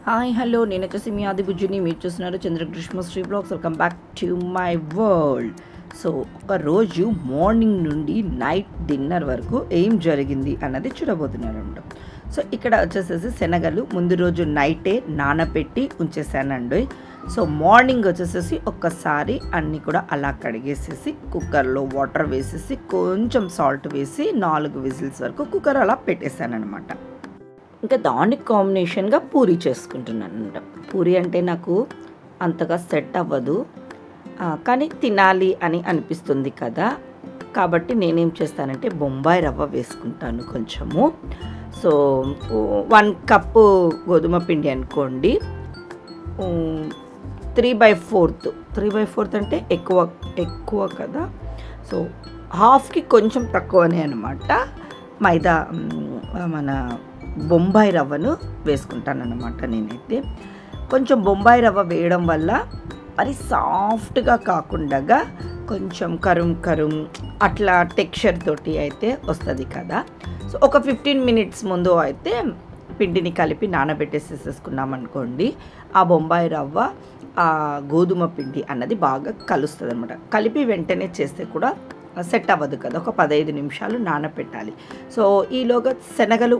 Hi hello నేను వచ్చేసి మీ ఆది బుజ్జుని మీరు చూస్తున్నారు Chandrakrishna Sri vlogs. Welcome back to my world. So ఒక రోజు మార్నింగ్ నుండి నైట్ డిన్నర్ వరకు ఏం జరిగింది అన్నది చూడబోతున్నారు అనమాట. సో ఇక్కడ వచ్చేసేసి శనగలు ముందు రోజు నైటే నానబెట్టి ఉంచేసానండి. సో మార్నింగ్ వచ్చేసేసి ఒక్కసారి అన్నీ కూడా అలా కడిగేసేసి కుక్కర్లో వాటర్ వేసేసి కొంచెం సాల్ట్ వేసి 4 విజిల్స్ వరకు కుక్కర్ అలా పెట్టేశాను అనమాట. ఇంకా దానికి కాంబినేషన్గా పూరి చేసుకుంటున్నాను అనమాట. పూరి అంటే నాకు అంతగా సెట్ అవ్వదు, కానీ తినాలి అని అనిపిస్తుంది కదా, కాబట్టి నేనేం చేస్తానంటే బొంబాయి రవ్వ వేసుకుంటాను కొంచెము. సో 1 కప్పు గోధుమ పిండి అనుకోండి, 3/4 అంటే ఎక్కువ కదా. సో హాఫ్కి కొంచెం తక్కువనే అనమాట మైదా మన బొంబాయి రవ్వను వేసుకుంటాను అన్నమాట. నేనైతే కొంచెం బొంబాయి రవ్వ వేయడం వల్ల మరి సాఫ్ట్గా కాకుండా కొంచెం కరుం అట్లా టెక్స్చర్ తోటి అయితే వస్తుంది కదా. సో ఒక 15 మినిట్స్ ముందు అయితే పిండిని కలిపి నానబెట్టేసేసుకున్నాం అనుకోండి, ఆ బొంబాయి రవ్వ ఆ గోధుమ పిండి అన్నది బాగా కలుస్తుంది అనమాట. కలిపి వెంటనే చేస్తే కూడా సెట్ అవ్వదు కదా, ఒక 15 నిమిషాలు నానబెట్టాలి. సో ఈలోగా శనగలు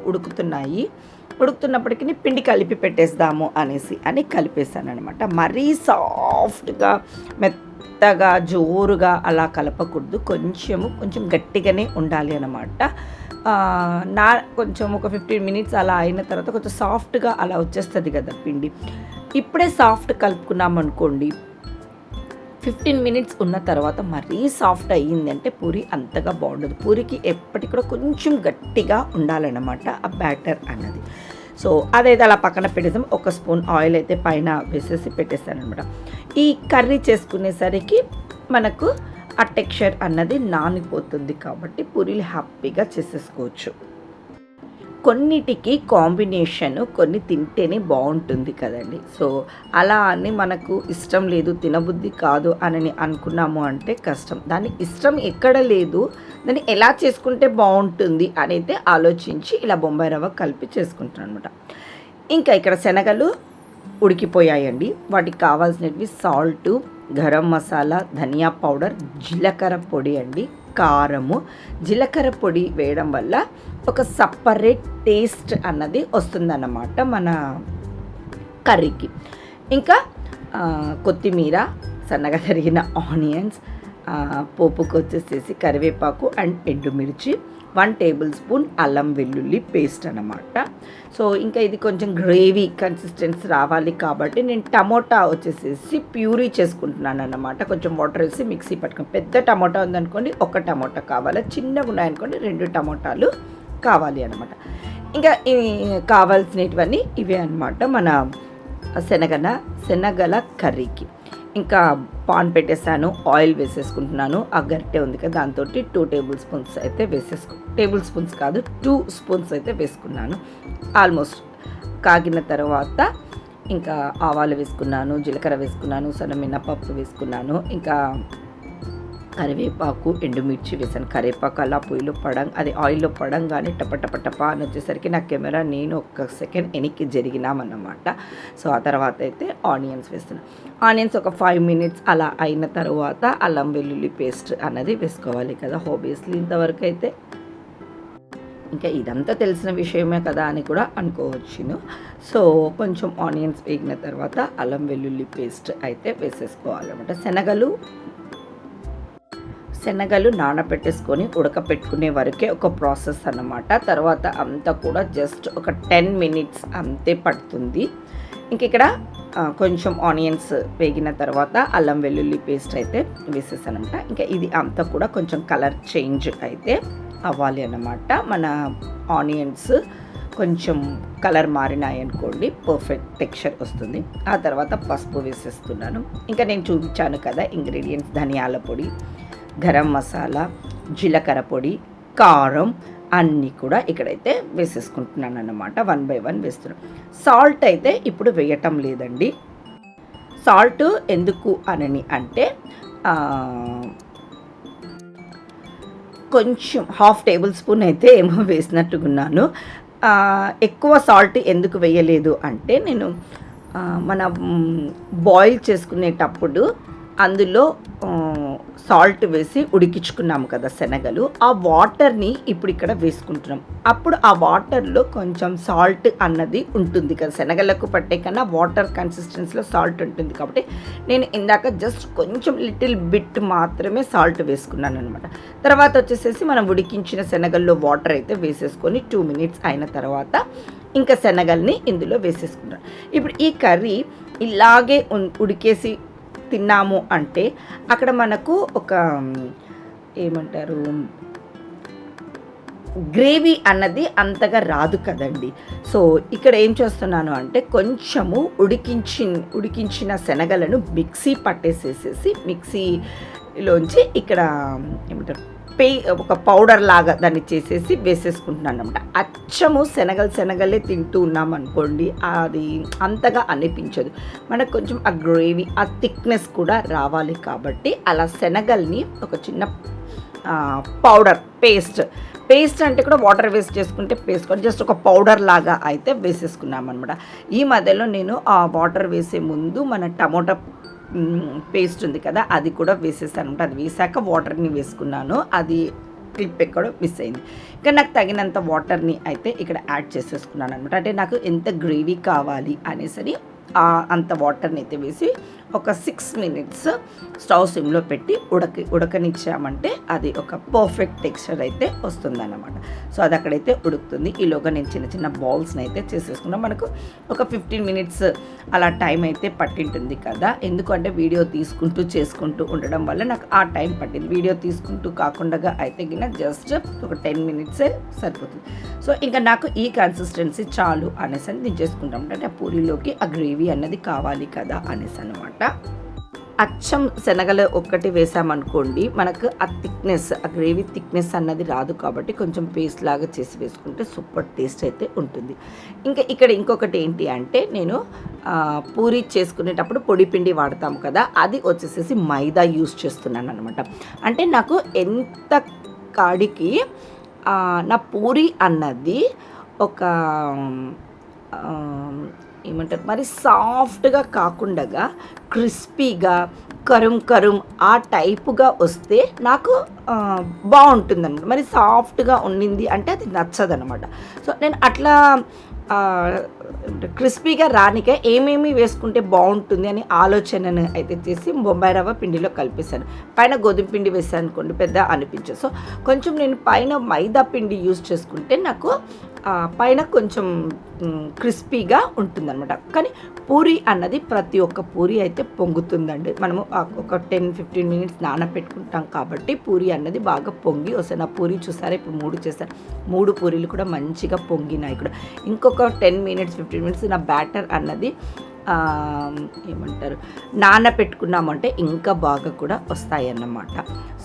ఉడుకుతున్నప్పటికీ పిండి కలిపి పెట్టేద్దాము అని కలిపేసాను అనమాట. మరీ సాఫ్ట్గా మెత్తగా జోరుగా అలా కలపకూడదు, కొంచెం గట్టిగానే ఉండాలి అనమాట. కొంచెం ఒక 15 మినిట్స్ అలా అయిన తర్వాత కొంచెం సాఫ్ట్గా అలా వచ్చేస్తుంది కదా పిండి. ఇప్పుడే సాఫ్ట్ కలుపుకున్నాం అనుకోండి, 15 మినిట్స్ ఉన్న తర్వాత మరీ సాఫ్ట్ అయ్యిందంటే పూరి అంతగా బాగుండదు. పూరికి ఎప్పటికి కూడా కొంచెం గట్టిగా ఉండాలన్నమాట ఆ బ్యాటర్ అన్నది. సో అదైతే అలా పక్కన పెట్టేసాం. 1 స్పూన్ ఆయిల్ అయితే పైన వేసేసి పెట్టేస్తాను అనమాట. ఈ కర్రీ చేసుకునేసరికి మనకు ఆ టెక్స్చర్ అన్నది నానిపోతుంది కాబట్టి పూరీలు హ్యాపీగా చేసేసుకోవచ్చు. కొన్నిటికి కాంబినేషన్ కొన్ని తింటేనే బాగుంటుంది కదండి. సో అలా అని మనకు ఇష్టం లేదు, తినబుద్ధి కాదు అని అనుకున్నాము అంటే కష్టం. దాని ఇష్టం ఎక్కడ లేదు, దాన్ని ఎలా చేసుకుంటే బాగుంటుంది అని అయితే ఆలోచించి ఇలా బొంబాయి రవ్వ కలిపి చేసుకుంటాను అనమాట. ఇంకా ఇక్కడ శనగలు ఉడికిపోయాయండి. వాటికి కావాల్సినవి సాల్టు, గరం మసాలా, ధనియా పౌడర్, జీలకర్ర పొడి అండి, కారము. జీలకర్ర పొడి వేయడం వల్ల ఒక సపరేట్ టేస్ట్ అన్నది వస్తుందన్నమాట మన కర్రీకి. ఇంకా కొత్తిమీర, సన్నగా తరిగిన ఆనియన్స్, పోపుకు వచ్చేసేసి కరివేపాకు అండ్ ఎండుమిర్చి, 1 టేబుల్ స్పూన్ అల్లం వెల్లుల్లి పేస్ట్ అన్నమాట. సో ఇంకా ఇది కొంచెం గ్రేవీ కన్సిస్టెన్సీ రావాలి కాబట్టి నేను టమోటా వచ్చేసేసి ప్యూరీ చేసుకుంటున్నాను అన్నమాట. కొంచెం వాటర్ వేసి మిక్సీ పట్టుకుని, పెద్ద టమోటా ఉందనుకోండి 1 టమోటా కావాలి, చిన్నగా ఉన్నాయనుకోండి 2 టమోటాలు కావాలి అనమాట. ఇంకా కావాల్సినవన్నీ ఇవే అనమాట మన శనగల కర్రీకి. ఇంకా పాన్ పెట్టేసాను, ఆయిల్ వేసేసుకుంటున్నాను. ఆ గరిటె ఉంది కదా దాంతో 2 టేబుల్ స్పూన్స్ అయితే టేబుల్ స్పూన్స్ కాదు 2 స్పూన్స్ అయితే వేసుకున్నాను. ఆల్మోస్ట్ కాగిన తర్వాత ఇంకా ఆవాలు వేసుకున్నాను, జీలకర్ర వేసుకున్నాను, సన్నమినపప్పు వేసుకున్నాను, ఇంకా కరివేపాకు, ఎండుమిర్చి వేసాను. కరివేపాకు అలా పొయ్యిలో అది ఆయిల్లో పడంగానే టప అని వచ్చేసరికి నా కెమెరా నేను 1 సెకండ్ వెనక్కి జరిగినామన్నమాట. సో ఆ తర్వాత అయితే ఆనియన్స్ వేస్తున్నాను. ఆనియన్స్ ఒక 5 మినిట్స్ అలా అయిన తర్వాత అల్లం వెల్లుల్లి పేస్ట్ అన్నది వేసుకోవాలి కదా. ఆబ్వియస్లీ ఇంతవరకు అయితే ఇంకా ఇదంతా తెలిసిన విషయమే కదా అని కూడా అనుకోవచ్చును. సో కొంచెం ఆనియన్స్ వేగిన తర్వాత అల్లం వెల్లుల్లి పేస్ట్ అయితే వేసేసుకోవాలన్నమాట. శనగలు నానబెట్టేసుకొని ఉడకపెట్టుకునే వరకే ఒక ప్రాసెస్ అన్నమాట. తర్వాత అంతా కూడా జస్ట్ ఒక 10 మినిట్స్ అంతే పడుతుంది. ఇంక ఇక్కడ కొంచెం ఆనియన్స్ వేగిన తర్వాత అల్లం వెల్లుల్లి పేస్ట్ అయితే వేసేసానమాట. ఇంకా ఇది అంతా కూడా కొంచెం కలర్ చేంజ్ అయితే అవ్వాలి అన్నమాట. మన ఆనియన్స్ కొంచెం కలర్ మారినాయి అనుకోండి పర్ఫెక్ట్ టెక్స్చర్ వస్తుంది. ఆ తర్వాత పసుపు వేసేస్తున్నాను. ఇంకా నేను చూపించాను కదా ఇంగ్రీడియంట్స్, ధనియాల పొడి, గరం మసాలా, జీలకర్ర పొడి, కారం అన్నీ కూడా ఇక్కడైతే వేసేసుకుంటున్నాను అన్నమాట. 1 బై 1 వేస్తున్నాను. సాల్ట్ అయితే ఇప్పుడు వేయటం లేదండి. సాల్ట్ ఎందుకు అంటే కొంచెం 1/2 టేబుల్ స్పూన్ అయితే ఏమో వేసినట్టుకున్నాను. ఎక్కువ సాల్ట్ ఎందుకు వేయలేదు అంటే నేను మనం బాయిల్ చేసుకునేటప్పుడు అందులో సాల్ట్ వేసి ఉడికించుకున్నాము కదా శనగలు, ఆ వాటర్ని ఇప్పుడు ఇక్కడ వేసుకుంటున్నాం. అప్పుడు ఆ వాటర్లో కొంచెం సాల్ట్ అన్నది ఉంటుంది కదా, శనగలకు పట్టే కన్నా వాటర్ కన్సిస్టెన్సీలో సాల్ట్ ఉంటుంది కాబట్టి నేను ఇందాక జస్ట్ కొంచెం లిటిల్ బిట్ మాత్రమే సాల్ట్ వేసుకున్నాను అనమాట. తర్వాత వచ్చేసేసి మనం ఉడికించిన శనగల్లో వాటర్ అయితే వేసేసుకొని 2 minutes అయిన తర్వాత ఇంకా శనగల్ని ఇందులో వేసేసుకున్నాను. ఇప్పుడు ఈ కర్రీ ఇలాగే ఉడికేసి తిన్నాము అంటే అక్కడ మనకు ఒక ఏమంటారు గ్రేవీ అన్నది అంతగా రాదు కదండి. సో ఇక్కడ ఏం చేస్తున్నాను అంటే కొంచెము ఉడికించిన శనగలను మిక్సీ పట్టేసేసేసి మిక్సీలోంచి ఇక్కడ ఏమంటారు ఒక పౌడర్ లాగా దాన్ని చేసేసి వేసేసుకుంటున్నాను అనమాట. అచ్చము శనగలే తింటూ ఉన్నాం అనుకోండి, అది అంతగా అనిపించదు. మనకు కొంచెం ఆ గ్రేవీ ఆ థిక్నెస్ కూడా రావాలి కాబట్టి అలా శనగల్ని ఒక చిన్న పౌడర్ పేస్ట్ అంటే కూడా వాటర్ వేస్ట్ చేసుకుంటే పేస్ట్ కూడా జస్ట్ ఒక పౌడర్ లాగా అయితే వేసేసుకున్నాం అనమాట. ఈ మధ్యలో నేను ఆ వాటర్ వేసే ముందు మన టమోటా పేస్ట్ ఉంది కదా, అది కూడా వేసేసాను అనమాట. అది వేసాక వాటర్ని వేసుకున్నాను, అది క్లిప్ ఎక్కడో మిస్ అయింది. ఇంకా నాకు తగినంత వాటర్ని అయితే ఇక్కడ యాడ్ చేసేసుకున్నాను అనమాట. అంటే నాకు ఎంత గ్రేవీ కావాలి అనేసరి అంత వాటర్ని అయితే వేసి ఒక 6 minutes స్టవ్ సిమ్లో పెట్టి ఉడకనిచ్చామంటే అది ఒక పర్ఫెక్ట్ టెక్స్చర్ అయితే వస్తుందన్నమాట. సో అది అక్కడైతే ఉడుకుతుంది. ఈలోగా నేను చిన్న చిన్న బాల్స్ని అయితే చేసేసుకున్నాను. మనకు ఒక 15 minutes అలా టైం అయితే పట్టింటుంది కదా, ఎందుకంటే వీడియో తీసుకుంటూ చేసుకుంటూ ఉండడం వల్ల నాకు ఆ టైం పట్టింది. వీడియో తీసుకుంటూ కాకుండా అయితే గిన జస్ట్ ఒక 10 minutes సరిపోతుంది. సో ఇంకా నాకు ఈ కన్సిస్టెన్సీ చాలు అనేసి నేను చేసుకుంటాం. అంటే ఆ పూరీలోకి ఆ గ్రేవీ అన్నది కావాలి కదా అనేసి అనమాట. అచ్చం శనగలు ఒక్కటి వేసామనుకోండి మనకు ఆ థిక్నెస్, ఆ గ్రేవీ థిక్నెస్ అన్నది రాదు కాబట్టి కొంచెం పేస్ట్ లాగా చేసి వేసుకుంటే సూపర్ టేస్ట్ అయితే ఉంటుంది. ఇంకా ఇక్కడ ఇంకొకటి ఏంటి అంటే నేను పూరీ చేసుకునేటప్పుడు పొడి పిండి వాడతాము కదా, అది వచ్చేసేసి మైదా యూస్ చేస్తున్నాను అనమాట. అంటే నాకు ఎంత కాడికి నా పూరీ అన్నది ఒక ఏమంటారు మరి సాఫ్ట్గా కాకుండా క్రిస్పీగా కరుం ఆ టైపుగా వస్తే నాకు బాగుంటుందన్నమాట. మరి సాఫ్ట్గా ఉండింది అంటే అది నచ్చదనమాట. సో నేను అట్లా క్రిస్పీగా రానికే ఏమేమి వేసుకుంటే బాగుంటుంది అని ఆలోచనను అయితే చేసి బొంబాయి రవ్వ పిండిలో కలిపేశాను. పైన గోధుమ పిండి వేసాను అనుకోండి పెద్ద అనిపించదు. సో కొంచెం నేను పైన మైదా పిండి యూజ్ చేసుకుంటే నాకు పైన కొంచెం క్రిస్పీగా ఉంటుందన్నమాట. కానీ పూరి అన్నది ప్రతి ఒక్క పూరి అయితే పొంగుతుందండి. మనము ఒక 10-15 minutes నానబెట్టుకుంటాం కాబట్టి పూరి అన్నది బాగా పొంగి వస్తాయి. నా పూరి చూసారా ఇప్పుడు 3 చేశాను, 3 పూరీలు కూడా మంచిగా పొంగినాయి కూడా. ఇంకొక 10 minutes 15 minutes నా బ్యాటర్ అన్నది ఏమంటారు నానబెట్టుకున్నామంటే ఇంకా బాగా కూడా వస్తాయి అన్నమాట.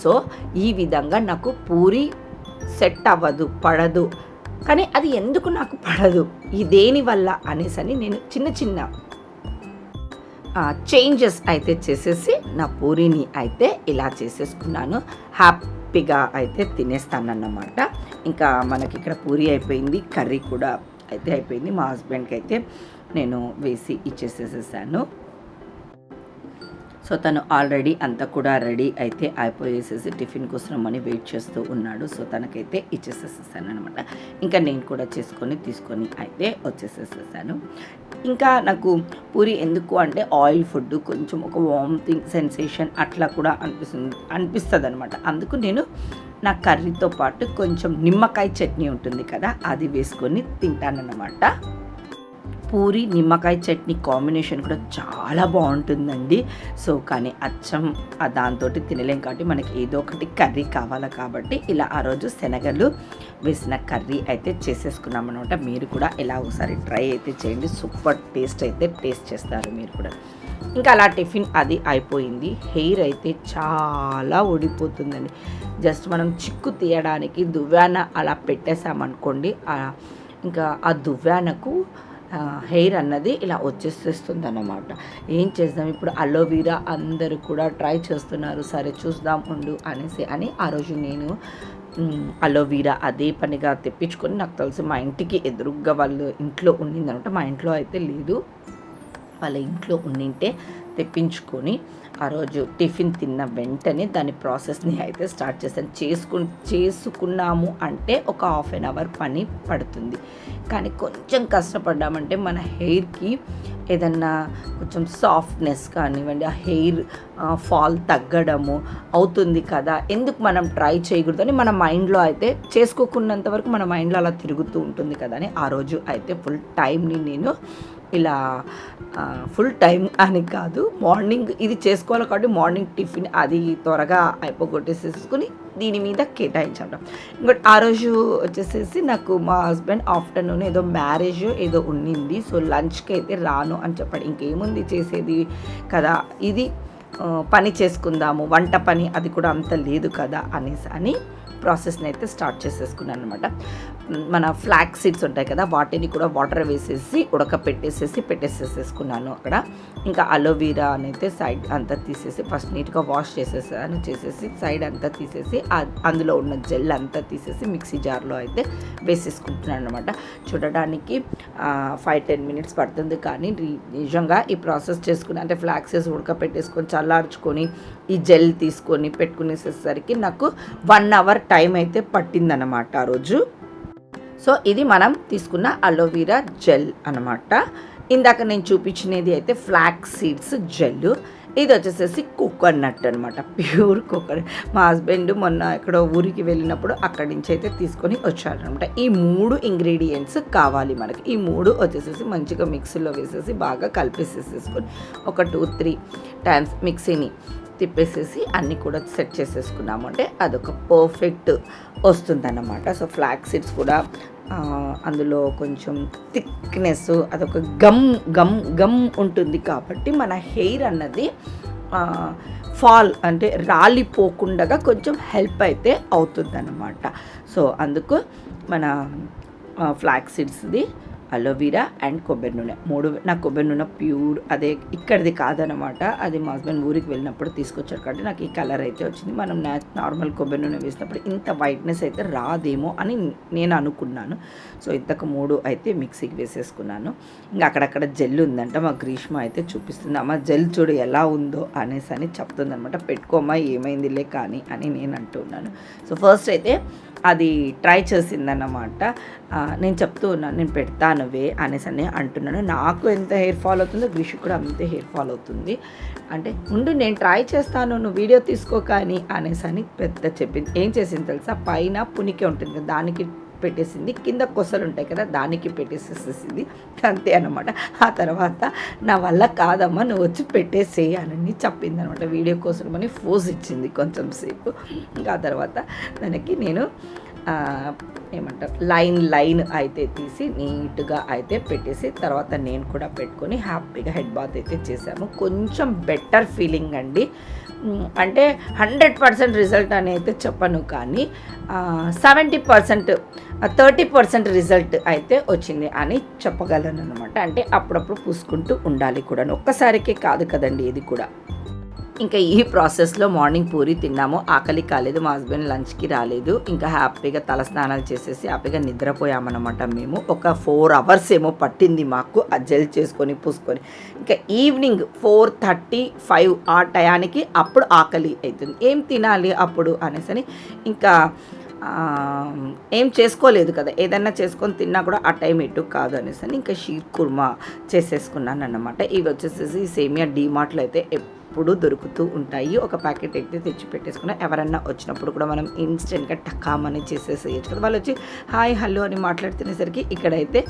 సో ఈ విధంగా నాకు పూరి సెట్ అవ్వదు, పడదు. కానీ అది ఎందుకు నాకు పడదు, ఈ దేనివల్ల అనేసని నేను చిన్న చిన్న చేంజెస్ అయితే చేసేసి నా పూరీని అయితే ఇలా చేసేసుకున్నాను. హ్యాపీగా అయితే తినేస్తానన్నమాట. ఇంకా మనకి ఇక్కడ పూరీ అయిపోయింది, కర్రీ కూడా అయితే అయిపోయింది. మా హస్బెండ్కి అయితే నేను వేసి ఇచ్చేసేసాను. సో తను ఆల్రెడీ అంతా కూడా రెడీ అయితే అయిపోయేసేసి టిఫిన్ కోసం అని వెయిట్ చేస్తూ ఉన్నాడు. సో తనకైతే ఇచ్చేసేసాను అనమాట. ఇంకా నేను కూడా తీసుకొని అయితే వచ్చేసేసాను. ఇంకా నాకు పూరి ఎందుకు అంటే ఆయిల్ ఫుడ్ కొంచెం ఒక వామిటింగ్ సెన్సేషన్ అట్లా కూడా అనిపిస్తుంది అనమాట. అందుకు నేను నా కర్రీతో పాటు కొంచెం నిమ్మకాయ చట్నీ ఉంటుంది కదా, అది వేసుకొని తింటానన్నమాట. పూరి నిమ్మకాయ చట్నీ కాంబినేషన్ కూడా చాలా బాగుంటుందండి. సో కానీ అచ్చం దాంతో తినలేం కాబట్టి మనకి ఏదో ఒకటి కర్రీ కావాలి కాబట్టి ఇలా ఆ రోజు శనగలు వేసిన కర్రీ అయితే చేసేసుకున్నాం అనమాట. మీరు కూడా ఇలా ఒకసారి ట్రై అయితే చేయండి, సూపర్ టేస్ట్ అయితే టేస్ట్ చేస్తారు మీరు కూడా. ఇంకా అలా టిఫిన్ అది అయిపోయింది. హెయిర్ అయితే చాలా ఊడిపోతుందండి. జస్ట్ మనం చిక్కు తీయడానికి దువ్వాన అలా పెట్టేసామనుకోండి, ఇంకా ఆ దువ్వానకు హెయిర్ అన్నది ఇలా వచ్చేసేస్తుంది అన్నమాట. ఏం చేద్దాం ఇప్పుడు అలోవీరా అందరూ కూడా ట్రై చేస్తున్నారు, సరే చూద్దాం ఉండు అనేసి అని ఆ రోజు నేను అలోవీరా అదే పనిగా తెప్పించుకొని, నాకు తెలిసి మా ఇంటికి ఎదురుగ్గా వాళ్ళు ఇంట్లో ఉండిందనమాట. మా ఇంట్లో అయితే లేదు, వాళ్ళ ఇంట్లో ఉండింటే తెప్పించుకొని ఆ రోజు టిఫిన్ తిన్న వెంటనే దాని ప్రాసెస్ని అయితే స్టార్ట్ చేశాను. చేసుకున్నాము అంటే ఒక హాఫ్ అన్ అవర్ పని పడుతుంది, కానీ కొంచెం కష్టపడ్డామంటే మన హెయిర్కి ఏదన్నా కొంచెం సాఫ్ట్నెస్ కానివ్వండి, ఆ హెయిర్ ఫాల్ తగ్గడము అవుతుంది కదా, ఎందుకు మనం ట్రై చేయకూడదని మన మైండ్లో అయితే, చేసుకోకున్నంత వరకు మన మైండ్లో అలా తిరుగుతూ ఉంటుంది కదా అని ఆ రోజు అయితే ఫుల్ టైంని నేను ఇలా ఫుల్ టైం అని కాదు, మార్నింగ్ ఇది చేసుకోవాలి కాబట్టి మార్నింగ్ టిఫిన్ అది త్వరగా అయిపోగొట్టేసేసుకుని దీని మీద కేటాయించాను. ఇంకోటి ఆ రోజు వచ్చేసేసి నాకు మా హస్బెండ్ ఆఫ్టర్నూన్ ఏదో మ్యారేజ్ ఏదో ఉండింది, సో లంచ్కి అయితే రాను అని చెప్పాడు. ఇంకేముంది చేసేది కదా, ఇది పని చేసుకుందాము, వంట పని అది కూడా అంత లేదు కదా అనేసి అని ప్రాసెస్ని అయితే స్టార్ట్ చేసేసుకున్నాను అనమాట. మన ఫ్లాక్ సీడ్స్ ఉంటాయి కదా, వాటిని కూడా వాటర్ వేసేసి పెట్టేసేసుకున్నాను అక్కడ. ఇంకా అలోవీరా అయితే సైడ్ అంతా తీసేసి ఫస్ట్ నీట్గా వాష్ చేసేసి సైడ్ అంతా తీసేసి అందులో ఉన్న జెల్ అంతా తీసేసి మిక్సీ జార్లో అయితే వేసేసుకుంటున్నాను అనమాట. చూడడానికి 5-10 మినిట్స్ పడుతుంది, కానీ నిజంగా ఈ ప్రాసెస్ చేసుకుని అంటే ఫ్లాక్ సీడ్స్ ఉడకపెట్టేసుకొని చల్లార్చుకొని ఈ జెల్ తీసుకొని పెట్టుకునేసేసరికి నాకు 1 అవర్ టైం అయితే పట్టిందన్నమాట ఆ రోజు. సో ఇది మనం తీసుకున్న అలోవీరా జెల్ అనమాట. ఇందాక నేను చూపించినది అయితే ఫ్లాక్ సీడ్స్ జెల్, ఇది వచ్చేసేసి కోకోనట్ అనమాట, ప్యూర్ కోకోనట్. మా హస్బెండ్ మొన్న ఎక్కడో ఊరికి వెళ్ళినప్పుడు అక్కడి నుంచి అయితే తీసుకొని వచ్చారనమాట. ఈ 3 ఇంగ్రీడియంట్స్ కావాలి మనకి. ఈ 3 వచ్చేసేసి మంచిగా మిక్సీలో వేసేసి బాగా కలిపేసేసుకొని ఒక 2-3 టైమ్స్ మిక్సీని తిప్పేసేసి అన్నీ కూడా సెట్ చేసేసుకున్నాము అంటే అదొక పర్ఫెక్ట్ వస్తుందన్నమాట. సో ఫ్లాక్ సీడ్స్ కూడా అందులో కొంచెం థిక్నెస్, అదొక గమ్ ఉంటుంది కాబట్టి మన హెయిర్ అన్నది ఫాల్ అంటే రాలిపోకుండా కొంచెం హెల్ప్ అయితే అవుతుందన్నమాట. సో అందుకు మన ఫ్లాక్ సీడ్స్ది, అలోవీరా అండ్ కొబ్బరి నూనె 3. నాకు కొబ్బరి నూనె ప్యూర్ అదే ఇక్కడిది కాదనమాట, అది మా హస్బెండ్ ఊరికి వెళ్ళినప్పుడు తీసుకొచ్చారు కాబట్టి నాకు ఈ కలర్ అయితే వచ్చింది. మనం నార్మల్ కొబ్బరి నూనె వేసినప్పుడు ఇంత వైట్నెస్ అయితే రాదేమో అని నేను అనుకున్నాను. సో ఇంతకు 3 అయితే మిక్సీకి వేసేసుకున్నాను. ఇంకా అక్కడక్కడ జెల్ ఉందంట, మా గ్రీష్మ అయితే చూపిస్తుంది, అమ్మ జెల్ చూడు ఎలా ఉందో అనేసి అని చెప్తుంది అనమాట. పెట్టుకోమ్మా ఏమైందిలే కానీ అని నేను అంటున్నాను. సో ఫస్ట్ అయితే అది ట్రై చేసిందన్నమాట. నేను చెప్తూ ఉన్నాను నేను పెడతానువే అనేసి అని అంటున్నాను. నాకు ఎంత హెయిర్ ఫాల్ అవుతుందో గ్రీషు కూడా అంతే హెయిర్ ఫాల్ అవుతుంది. అంటే ఉండు నేను ట్రై చేస్తాను, నువ్వు వీడియో తీసుకో కానీ అనేసి అని పెద్ద చెప్పింది. ఏం చేసింది తెలుసా, పైన పునికే ఉంటుంది కదా దానికి పెట్టేసింది, కింద కొసలు ఉంటాయి కదా దానికి పెట్టేసేసింది, అంతే అనమాట. ఆ తర్వాత నా వల్ల కాదమ్మా నువ్వు వచ్చి పెట్టేసేయి అని చెప్పింది అనమాట. వీడియో కోసం అని ఫోజ్ ఇచ్చింది కొంచెం సేపు. ఇంకా ఆ తర్వాత దానికి నేను ఏమంటారు లైన్ అయితే తీసి నీట్గా అయితే పెట్టేసి తర్వాత నేను కూడా పెట్టుకొని హ్యాపీగా హెడ్ బాత్ అయితే చేశాము. కొంచెం బెటర్ ఫీలింగ్ అండి, అంటే 100% రిజల్ట్ అని అయితే చెప్పను కానీ 70% 30% రిజల్ట్ అయితే వచ్చింది అని చెప్పగలను అనమాట. అంటే అప్పుడప్పుడు పూసుకుంటూ ఉండాలి కూడా, ఒక్కసారికే కాదు కదండి ఇది కూడా. ఇంకా ఈ ప్రాసెస్లో మార్నింగ్ పూరి తిన్నాము, ఆకలి కాలేదు, మా హస్బెండ్ లంచ్కి రాలేదు. ఇంకా హ్యాపీగా తలస్నానాలు చేసేసి హ్యాపీగా నిద్రపోయామన్నమాట. మేము ఒక 4 అవర్స్ ఏమో పట్టింది మాకు ఆ జెల్ చేసుకొని పూసుకొని. ఇంకా ఈవినింగ్ 4:35 ఆ టయానికి అప్పుడు ఆకలి అవుతుంది, ఏం తినాలి అప్పుడు అనేసి ఇంకా ఏం చేసుకోలేదు కదా, ఏదైనా చేసుకొని తిన్నా కూడా ఆ టైం ఎటు కాదు అనేసి ఇంకా షీర్ కుర్మా చేసేసుకున్నాను అన్నమాట. ఇవి వచ్చేసేసి సేమియా డీమార్ట్లో అయితే ఎప్పుడు దొరుకుతూ ఉంటాయి. ఒక ప్యాకెట్ అయితే తెచ్చి పెట్టేసుకున్నా, ఎవరన్నా వచ్చినప్పుడు కూడా మనం ఇన్స్టెంట్గా టకామని చేసేసేయచ్చు కదా. వాళ్ళు వచ్చి హాయ్ హలో అని మాట్లాడుతునేసరికి ఇక్కడైతే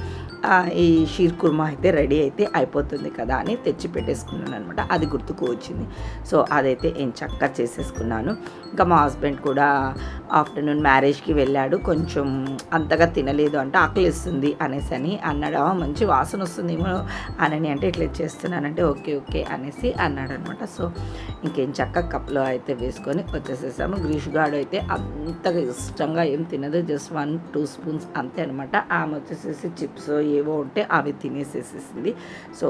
ఈ షీర్ కుర్మా అయితే రెడీ అయితే అయిపోతుంది కదా అని తెచ్చి పెట్టేసుకున్నాను అనమాట. అది గుర్తుకు వచ్చింది. సో అదైతే నేను చక్కగా చేసేసుకున్నాను. ఇంకా మా హస్బెండ్ కూడా ఆఫ్టర్నూన్ మ్యారేజ్కి వెళ్ళాడు, కొంచెం అంతగా తినలేదు అంటే ఆకలిస్తుంది అనేసి అని అన్నాడు. మంచి వాసన వస్తుందేమో అని అంటే ఇట్లా చేస్తున్నానంటే ఓకే అనేసి అన్నాడు అనమాట. సో ఇంకేం చక్కగా కప్లో అయితే వేసుకొని వచ్చేసేసాము. గ్రీషుగాడు అయితే అంతగా ఇష్టంగా ఏం తినదు, జస్ట్ 1-2 స్పూన్స్ అంతే అనమాట. ఆమె వచ్చేసేసి చిప్స్ ఏవో ఉంటే అవి తినేసేసేసింది. సో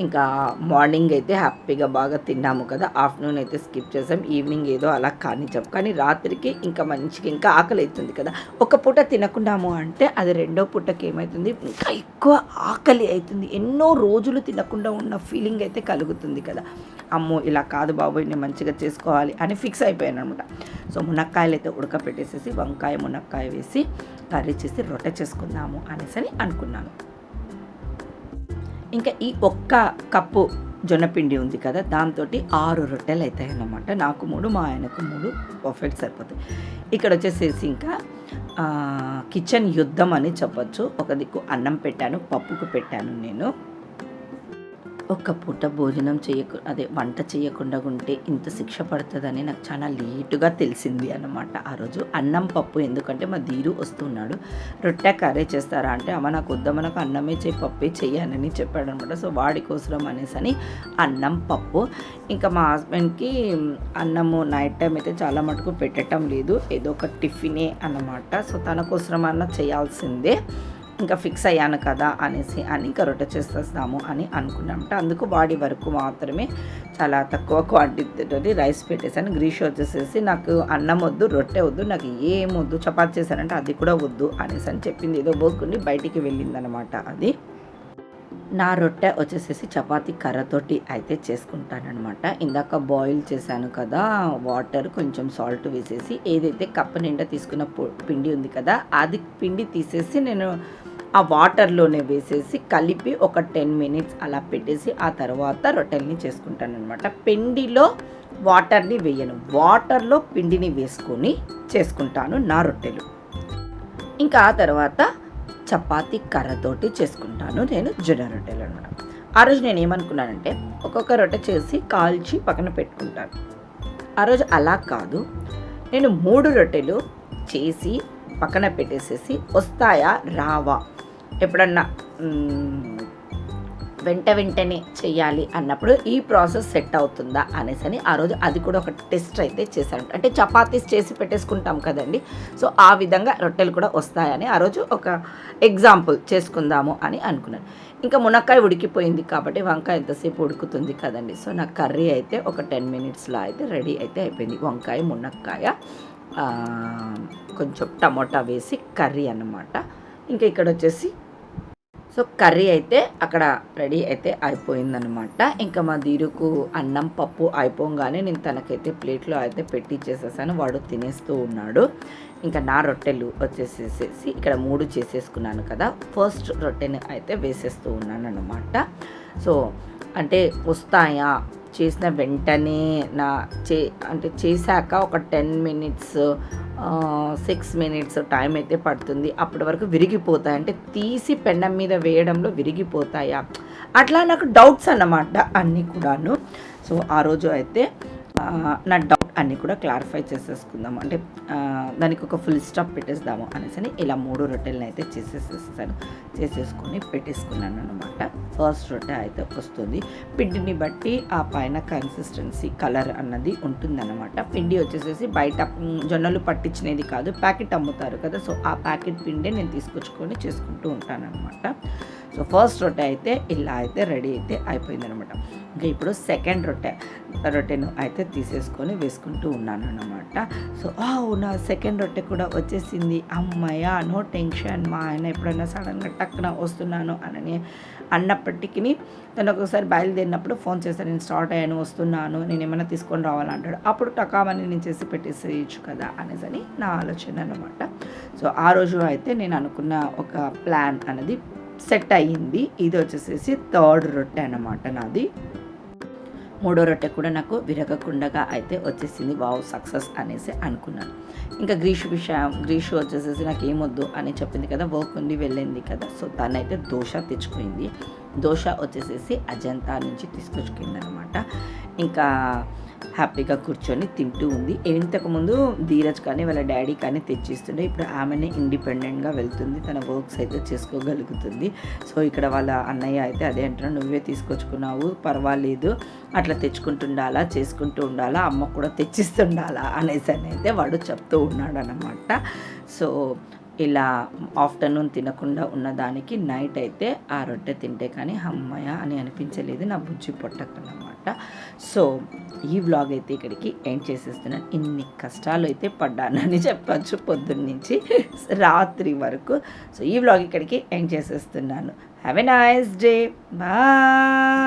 ఇంకా మార్నింగ్ అయితే హ్యాపీగా బాగా తిన్నాము కదా, ఆఫ్టర్నూన్ అయితే స్కిప్ చేసాం, ఈవినింగ్ ఏదో అలా కానిచ్చాం. కానీ రాత్రికి ఇంకా మంచిగా ఇంకా ఆకలి అవుతుంది కదా, ఒక పూట తినకుండాము అంటే అది రెండో పూటకి ఏమవుతుంది, ఇంకా ఎక్కువ ఆకలి అవుతుంది. ఎన్నో రోజులు తినకుండా ఉన్న ఫీలింగ్ అయితే కలుగుతుంది కదా. అమ్మో ఇలా కాదు బాబోయ్, నేను మంచిగా చేసుకోవాలి అని ఫిక్స్ అయిపోయాను అనమాట. సో మునక్కాయలు అయితే ఉడకపెట్టేసేసి వంకాయ మునక్కాయ వేసి కర్రీ చేసి రొట్టె చేసుకుందాము అనేసి అనుకున్నాను. ఇంకా ఈ ఒక్క కప్పు జొన్నపిండి ఉంది కదా, దాంతో 6 రొట్టెలు అవుతాయి అన్నమాట. నాకు 3, మా ఆయనకు 3 పర్ఫెక్ట్ సరిపోతాయి. ఇక్కడ వచ్చేసేసి ఇంకా కిచెన్ యుద్ధం అని చెప్పచ్చు. ఒక దిక్కు అన్నం పెట్టాను, పప్పుకు పెట్టాను నేను. ఒక్క పూట భోజనం వంట చేయకుండా ఉంటే ఇంత శిక్ష పడుతుందని నాకు చాలా లేటుగా తెలిసింది అన్నమాట ఆ రోజు. అన్నం పప్పు ఎందుకంటే మా ధీరు వస్తున్నాడు, రొట్టె కర్రీ చేస్తారా అంటే అమ్మ నాకు వద్దమ్మ, నాకు అన్నమే చేయి పప్పే చెయ్యాలని చెప్పాడు అనమాట. సో వాడి కోసం అనేసి అన్నం పప్పు. ఇంకా మా హస్బెండ్కి అన్నము నైట్ టైం అయితే చాలా మటుకు పెట్టడం లేదు, ఏదో ఒక టిఫినే అన్నమాట. సో తన కోసం అన్న చేయాల్సిందే. ఇంకా ఫిక్స్ అయ్యాను కదా అనేసి ఇంకా రొట్టె చేసేస్తాము అని అనుకున్నామంట. అందుకు వాడి వరకు మాత్రమే చాలా తక్కువ క్వాంటిటీతో రైస్ పెట్టేశాను. గ్రీష్ వచ్చేసేసి నాకు అన్నం వద్దు, రొట్టె వద్దు, నాకు ఏం వద్దు, చపాతి చేశానంటే అది కూడా వద్దు అనేసి చెప్పింది. ఏదో బోర్కుని బయటికి వెళ్ళిందనమాట. అది నా రొట్టె వచ్చేసేసి చపాతీ కర్రతోటి అయితే చేసుకుంటానమాట. ఇందాక బాయిల్ చేశాను కదా, వాటర్ కొంచెం సాల్ట్ వేసేసి ఏదైతే కప్పు నిండా తీసుకున్న పిండి ఉంది కదా, అది పిండి తీసేసి నేను ఆ వాటర్లోనే వేసేసి కలిపి ఒక 10 మినిట్స్ అలా పెట్టేసి ఆ తర్వాత రొట్టెల్ని చేసుకుంటాను అనమాట. పిండిలో వాటర్ని వేయను, వాటర్లో పిండిని వేసుకొని చేసుకుంటాను నా రొట్టెలు. ఇంకా ఆ తర్వాత చపాతీ కర్రతోటి చేసుకుంటాను నేను జొన్న రొట్టెలు అనమాట. ఆ రోజు నేను ఏమనుకున్నానంటే ఒక్కొక్క రొట్టె చేసి కాల్చి పక్కన పెట్టుకుంటాను. ఆ రోజు అలా కాదు, నేను 3 రొట్టెలు చేసి పక్కన పెట్టేసేసి వస్తాయా రావా, ఎప్పుడన్నా వెంటనే చెయ్యాలి అన్నప్పుడు ఈ ప్రాసెస్ సెట్ అవుతుందా అనేసి ఆ రోజు అది కూడా ఒక టెస్ట్ అయితే చేశాను. అంటే చపాతీస్ చేసి పెట్టేసుకుంటాం కదండి, సో ఆ విధంగా రొట్టెలు కూడా వస్తాయని ఆ రోజు ఒక ఎగ్జాంపుల్ చేసుకుందాము అని అనుకున్నాను. ఇంకా మునక్కాయ ఉడికిపోయింది కాబట్టి వంకాయ ఎంతసేపు ఉడుకుతుంది కదండి. సో నా కర్రీ అయితే ఒక 10 మినిట్స్లో అయితే రెడీ అయితే అయిపోయింది. వంకాయ మునక్కాయ కొంచెం టమోటా వేసి కర్రీ అన్నమాట. ఇంకా ఇక్కడ వచ్చేసి సో కర్రీ అయితే అక్కడ రెడీ అయితే అయిపోయిందనమాట. ఇంకా మా ధీరుకు అన్నం పప్పు అయిపోగానే నేను తనకైతే ప్లేట్లో అయితే పెట్టించేసేసాను, వాడు తినేస్తూ ఉన్నాడు. ఇంకా నా రొట్టెలు వచ్చేసేసి ఇక్కడ 3 చేసేసుకున్నాను కదా, ఫస్ట్ రొట్టెని అయితే వేసేస్తూ ఉన్నాను అనమాట. సో అంటే వస్తాయా, చేసిన వెంటనే అంటే చేశాక ఒక 10 మినిట్స్ 6 మినిట్స్ టైం అయితే పడుతుంది. అప్పటి వరకు విరిగిపోతాయి, అంటే తీసి పెన్నం మీద వేయడంలో విరిగిపోతాయా, అట్లా నాకు డౌట్స్ అన్నమాట అన్నీ కూడాను. సో ఆ రోజు అయితే నా డౌట్ అన్నీ కూడా క్లారిఫై చేసేసుకుందాము, అంటే దానికి ఒక ఫుల్ స్టాప్ పెట్టేద్దాము అనేసి ఇలా 3 రొట్టెలను అయితే చేసేసుకొని పెట్టేసుకున్నాను అనమాట. ఫస్ట్ రొట్టె అయితే వస్తుంది. పిండిని బట్టి ఆ పైన కన్సిస్టెన్సీ కలర్ అన్నది ఉంటుందన్నమాట. పిండి వచ్చేసేసి బయట జొన్నలు పట్టించినది కాదు, ప్యాకెట్ అమ్ముతారు కదా, సో ఆ ప్యాకెట్ పిండి నేను తీసుకొచ్చుకొని చేసుకుంటూ ఉంటాను అనమాట. సో ఫస్ట్ రొట్టె అయితే ఇలా అయితే రెడీ అయితే అయిపోయిందనమాట. ఇంకా ఇప్పుడు సెకండ్ రొట్టెను అయితే తీసేసుకొని వేసుకుంటూ ఉన్నాను అనమాట. సో నా సెకండ్ రొట్టె కూడా వచ్చేసింది. అమ్మయ్య, నో టెన్షన్. మా ఆయన ఎప్పుడైనా సడన్గా టక్కున వస్తున్నాను అని అన్నప్పటికీ తను ఒకసారి బయలుదేరినప్పుడు ఫోన్ చేస్తాను, నేను స్టార్ట్ అయ్యాను, వస్తున్నాను, నేను ఏమైనా తీసుకొని రావాలంటాడు. అప్పుడు టకామని నేను చేసి పెట్టేసేయచ్చు కదా అనేసి నా ఆలోచన అనమాట. సో ఆ రోజు అయితే నేను అనుకున్న ఒక ప్లాన్ అనేది సెట్ అయ్యింది. ఇది వచ్చేసేసి థర్డ్ రొట్టె అన్నమాట నాది. 3వ రొట్టె కూడా నాకు విరగకుండగా అయితే వచ్చేసింది. వావ్, సక్సెస్ అనేసి అనుకున్నాను. ఇంకా గ్రీషు వచ్చేసేసి నాకు ఏమొద్దు అని చెప్పింది కదా, వర్క్ ఉంది వెళ్ళింది కదా, సో తనైతే దోశ తెచ్చుకుంది. దోశ వచ్చేసేసి అజంతా నుంచి తీసుకొచ్చుకుందనమాట. ఇంకా హ్యాపీగా కూర్చొని తింటూ ఉంది. ఇంతకుముందు ధీరజ్ కానీ వాళ్ళ డాడీ కానీ తెచ్చిస్తుండే, ఇప్పుడు ఆమెనే ఇండిపెండెంట్గా వెళ్తుంది, తన వర్క్స్ అయితే చేసుకోగలుగుతుంది. సో ఇక్కడ వాళ్ళ అన్నయ్య అయితే అదే అంటారు, నువ్వే తీసుకొచ్చుకున్నావు పర్వాలేదు, అట్లా తెచ్చుకుంటుండాలా, చేసుకుంటూ ఉండాలా, అమ్మ కూడా తెచ్చిస్తుండాలా అనేసి అయితే వాడు చెప్తూ ఉన్నాడు అన్నమాట. సో ఇలా ఆఫ్టర్నూన్ తినకుండా ఉన్నదానికి నైట్ అయితే ఆ రొట్టె తింటే కానీ అమ్మయ్య అని అనిపించలేదు నా బుజ్జి పొట్టకన్నమాట. సో ఈ వ్లాగ్ అయితే ఇక్కడికి ఎండ్ చేసేస్తున్నాను. ఇన్ని కష్టాలు అయితే పడ్డానని చెప్పచ్చు పొద్దున్నుంచి రాత్రి వరకు. సో ఈ వ్లాగ్ ఇక్కడికి ఎండ్ చేసేస్తున్నాను. Have a nice day, bye.